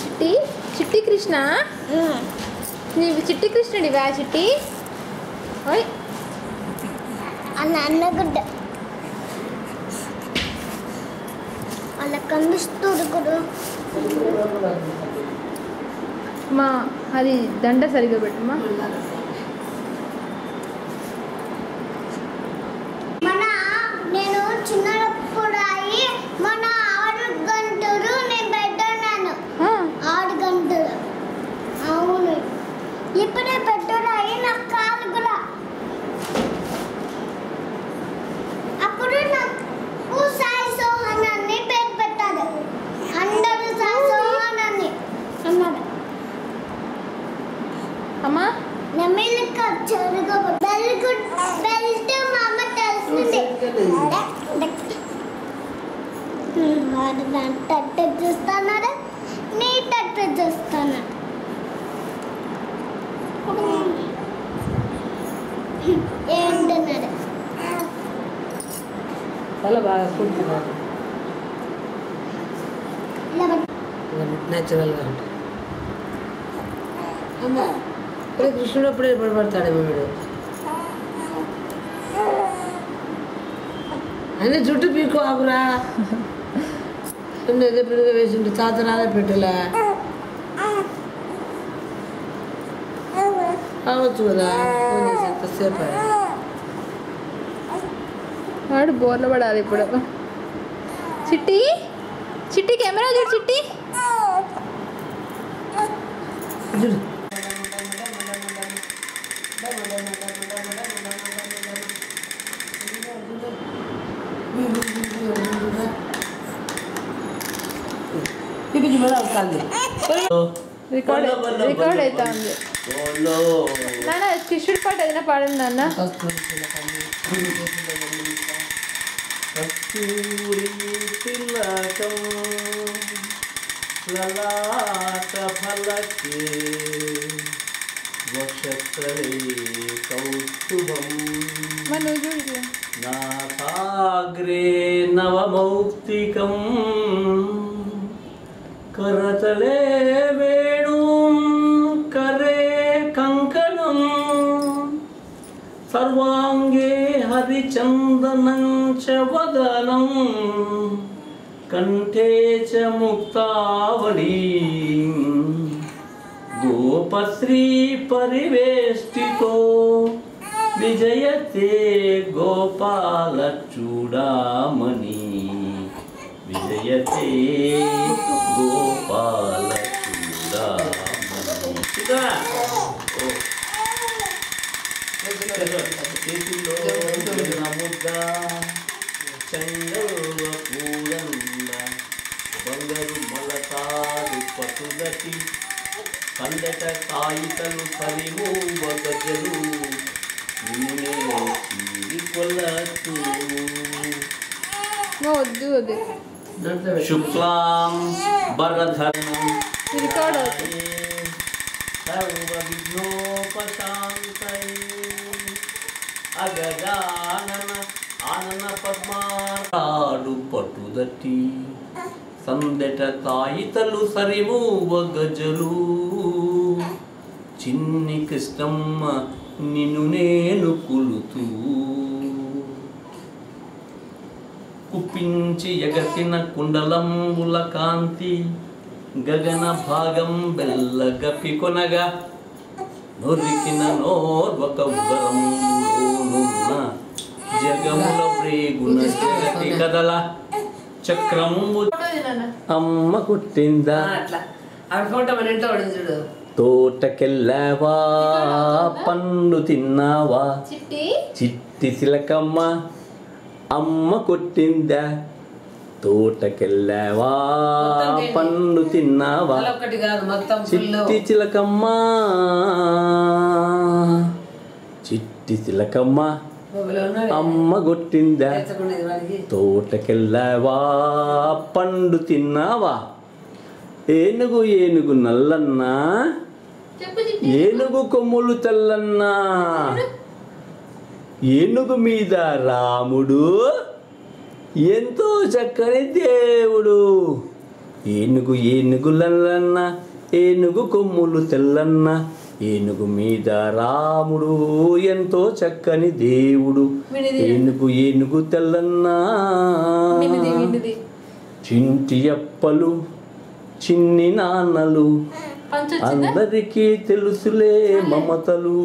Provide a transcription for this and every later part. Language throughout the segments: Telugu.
చిట్టి చిట్టి కృష్ణ నీవు చిట్టి కృష్ణుడివా చిట్టి ఓయ్ అన్నగుడ్డ అలా కనిపిస్తుంది కూడా మా అది దండ సరిగా పెట్టమ్మా నేను చిన్నప్పుడు అయ్యి మన 6 గంటలు నేను పెట్టాను 6 గంటలు అవును ఇప్పుడే పెట్టారు అయ్యి నాకు కాలు కూడా అప్పుడు నాకు సాయి సోహన్ అని పేరు పెట్టారు అందరూ సాయి సోహన్ అని అన్నారు అమ్మా నెమ్మదిగా వచ్చారు బెల్ట్ మా అమ్మ తెలుస్తుంది తట్టు చూస్తున్నాడు నీ తట్టు చూస్తున్నాడు ఏంటన్నాడు చాలా బాగా కూర్చున్నారు న్యాచురల్గా ఉంటుంది అమ్మా ఇప్పుడు కృష్ణుడు అప్పుడే పడతాడేమో వీడు అయినా జుట్టు పీకో ఆకురా ఎదే పిల్లగా వేసిండు తాత రాలే పెట్టలే కావచ్చు కదా ఫోన్ చేసి ఎంతసేపు వాడు బోర్లు పడాలి ఇప్పుడు చిట్టి చిట్టి కెమెరా చూడు చిట్టి చూడు రికార్డ్ అవుతా ఉంది నాన్న కృష్ణుడి పాట ఏదైనా పాడండి నాన్న కస్తూరి తిలకం లలాట ఫలకే వక్షస్థలే కౌస్తుభం నువ్వు చూడు నాసాగ్రే నవమౌక్తికం करतले वेणुं करे कंकणं सर्वांगे हरिचंदनं च वदनं कंठे च मुक्तावली गोपश्री परिवेष्टितो विजयते गोपालचूडामणि विजयते బంగారు మలతాడు పట్టుదటి కందట కాయితలు కలిమూవ గజలు నిన్నే చీరి కొల్లచ్చు వద్దు వద్దు शुक्लां वरधरं రికార్డ్ सर्वविघ्नोपशान्तये अगजानन आनन पद्माराडु पटुदटी संदెట తాయితలు సరిమూవ గజలు చిన్ని కృష్ణమ్మ నిన్ను నేను కొలుతూ కుప్పించి ఎగసిన కుండలంబుల కాంతి గగన భాగం బెల్లగపి కొనగా నొరికిన నోర్వక ఉదరంలోనున్న జగముల ప్రేగున జగతి కదల చక్రము అమ్మ కుట్టిందా తోటకెళ్ళావా పండు తిన్నావా చిట్టి సిలకమ్మ అమ్మ కొట్టిందా తోటకెళ్ళావా పండు తిన్నావా చిట్టి చిలకమ్మ చిట్టి చిలకమ్మ అమ్మ కొట్టిందా తోటకెళ్ళావా పండు తిన్నావా ఏనుగు ఏనుగు నల్లన్నా ఏనుగు కొమ్ములు తెల్లన్నా ఏనుగు మీద రాముడు ఎంతో చక్కని దేవుడు ఏనుగు ఏనుగు లల్లన్న ఏనుగు కొమ్ములు తెల్లన్న ఏనుగు మీద రాముడు ఎంతో చక్కని దేవుడు ఏనుగు ఏనుగు తెల్లన్న చింటి అప్పలు చిన్ని నాన్నలు అందరికీ తెలుసులే మమతలు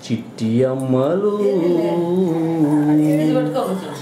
చిట్టి అమ్మలు ఇది పట్టుకో కొంచెం.